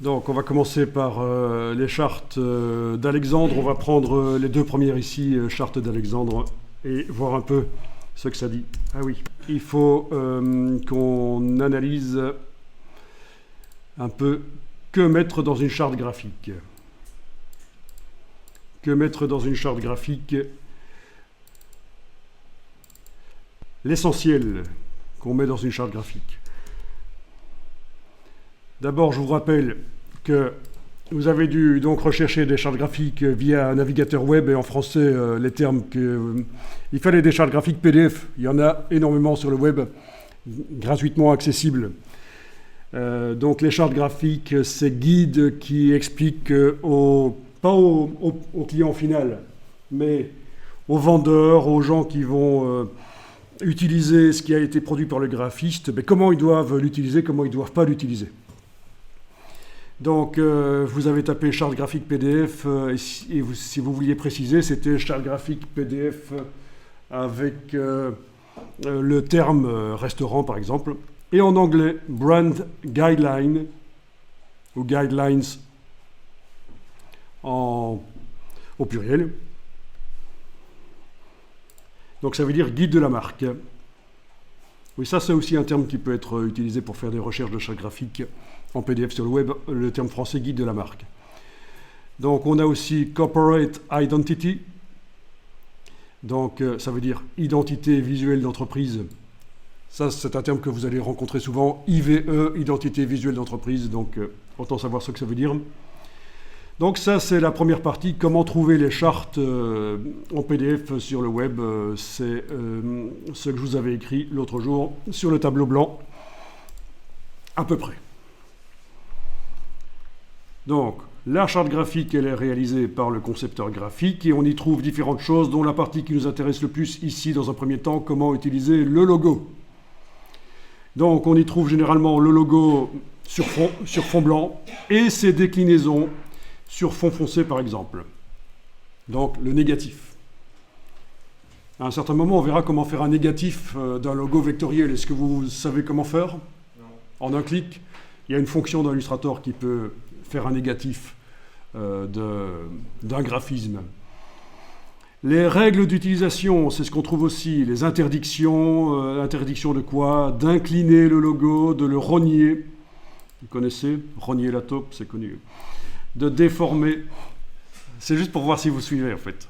Donc on va commencer par les chartes d'Alexandre. On va prendre les deux premières ici, chartes d'Alexandre, et voir un peu ce que ça dit. Ah oui, il faut qu'on analyse un peu que mettre dans une charte graphique. Que mettre dans une charte graphique? L'essentiel qu'on met dans une charte graphique. D'abord, je vous rappelle que vous avez dû donc rechercher des chartes graphiques via un navigateur web, et en français, les termes que... il fallait des chartes graphiques PDF. Il y en a énormément sur le web, gratuitement accessibles. Donc les chartes graphiques, c'est guides qui expliquent pas au client final, mais aux vendeurs, aux gens qui vont utiliser ce qui a été produit par le graphiste, mais comment ils doivent l'utiliser, comment ils ne doivent pas l'utiliser. Donc, vous avez tapé charte graphique PDF, si vous vouliez préciser, c'était charte graphique PDF avec le terme restaurant, par exemple. Et en anglais, brand guideline, ou guidelines au pluriel. Donc, ça veut dire guide de la marque. Oui, ça, c'est aussi un terme qui peut être utilisé pour faire des recherches de charte graphique en PDF sur le web, le terme français guide de la marque. Donc on a aussi corporate identity, donc ça veut dire identité visuelle d'entreprise. Ça c'est un terme que vous allez rencontrer souvent, IVE, identité visuelle d'entreprise, donc autant savoir ce que ça veut dire. Donc ça c'est la première partie, comment trouver les chartes en PDF sur le web, c'est ce que je vous avais écrit l'autre jour sur le tableau blanc, à peu près. Donc, la charte graphique, elle est réalisée par le concepteur graphique et on y trouve différentes choses, dont la partie qui nous intéresse le plus ici, dans un premier temps, comment utiliser le logo. Donc, on y trouve généralement le logo sur fond blanc et ses déclinaisons sur fond foncé, par exemple. Donc, le négatif. À un certain moment, on verra comment faire un négatif d'un logo vectoriel. Est-ce que vous savez comment faire? Non. En un clic, il y a une fonction dans Illustrator qui peut faire un négatif d'un graphisme. Les règles d'utilisation, c'est ce qu'on trouve aussi, les interdictions, interdiction de quoi? D'incliner le logo, de le rogner, vous connaissez, rogner la taupe, c'est connu, de déformer, c'est juste pour voir si vous suivez en fait.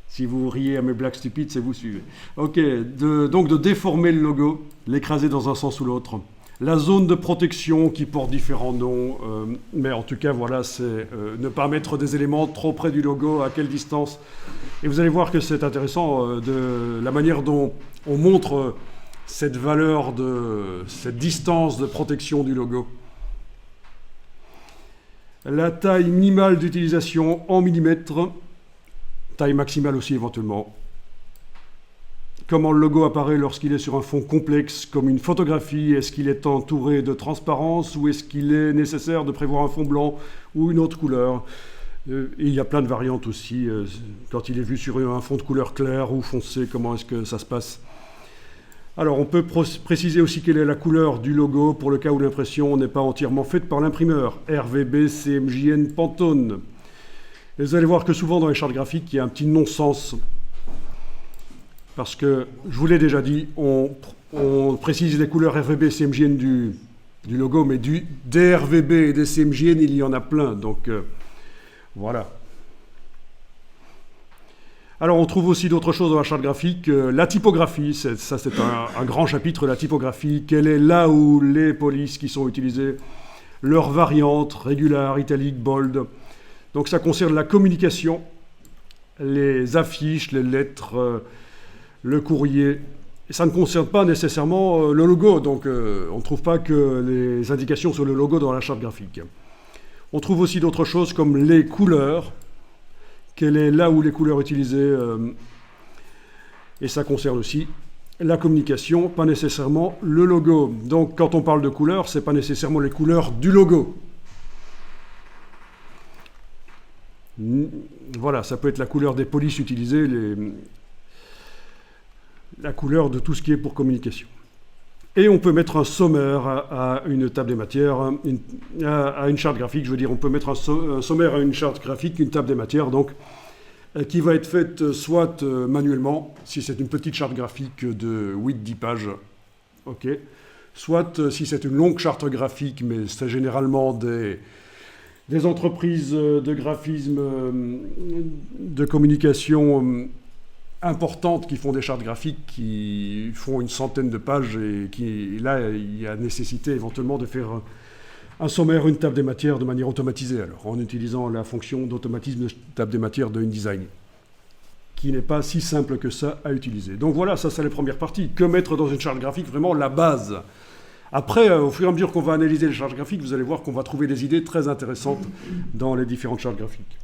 Si vous riez à mes blagues stupides, c'est vous suivez. Ok, donc de déformer le logo, l'écraser dans un sens ou l'autre. La zone de protection qui porte différents noms, mais en tout cas, voilà, c'est ne pas mettre des éléments trop près du logo, à quelle distance. Et vous allez voir que c'est intéressant de la manière dont on montre cette valeur, cette distance de protection du logo. La taille minimale d'utilisation en millimètres, taille maximale aussi éventuellement. Comment le logo apparaît lorsqu'il est sur un fond complexe comme une photographie? Est-ce qu'il est entouré de transparence ou est-ce qu'il est nécessaire de prévoir un fond blanc ou une autre couleur? Et il y a plein de variantes aussi. Quand il est vu sur un fond de couleur claire ou foncé, comment est-ce que ça se passe? Alors on peut préciser aussi quelle est la couleur du logo pour le cas où l'impression n'est pas entièrement faite par l'imprimeur. RVB, CMJN, Pantone. Et vous allez voir que souvent dans les chartes graphiques, il y a un petit non-sens. Parce que, je vous l'ai déjà dit, on précise les couleurs RVB et CMJN du logo, mais des RVB et des CMJN, il y en a plein. Donc, voilà. Alors, on trouve aussi d'autres choses dans la charte graphique. La typographie, c'est un grand chapitre, la typographie. Quelle est là où les polices qui sont utilisées, leurs variantes, régular, italique, bold. Donc, ça concerne la communication, les affiches, les lettres... le courrier, et ça ne concerne pas nécessairement le logo, donc on ne trouve pas que les indications sur le logo dans la charte graphique. On trouve aussi d'autres choses comme les couleurs, quelle est là où les couleurs utilisées, et ça concerne aussi la communication, pas nécessairement le logo. Donc quand on parle de couleurs, ce n'est pas nécessairement les couleurs du logo. Voilà, ça peut être la couleur des polices utilisées, la couleur de tout ce qui est pour communication. Et on peut mettre un sommaire à une table des matières, à une charte graphique. Je veux dire, on peut mettre un sommaire à une charte graphique, une table des matières, donc, qui va être faite soit manuellement, si c'est une petite charte graphique de 8-10 pages, ok, soit si c'est une longue charte graphique, mais c'est généralement des entreprises de graphisme, de communication importantes qui font des chartes graphiques qui font une centaine de pages et là, il y a nécessité éventuellement de faire un sommaire, une table des matières de manière automatisée, alors, en utilisant la fonction d'automatisme de table des matières de InDesign, qui n'est pas si simple que ça à utiliser. Donc voilà, ça c'est la première partie. Que mettre dans une charte graphique, vraiment la base. Après, au fur et à mesure qu'on va analyser les chartes graphiques, vous allez voir qu'on va trouver des idées très intéressantes dans les différentes chartes graphiques.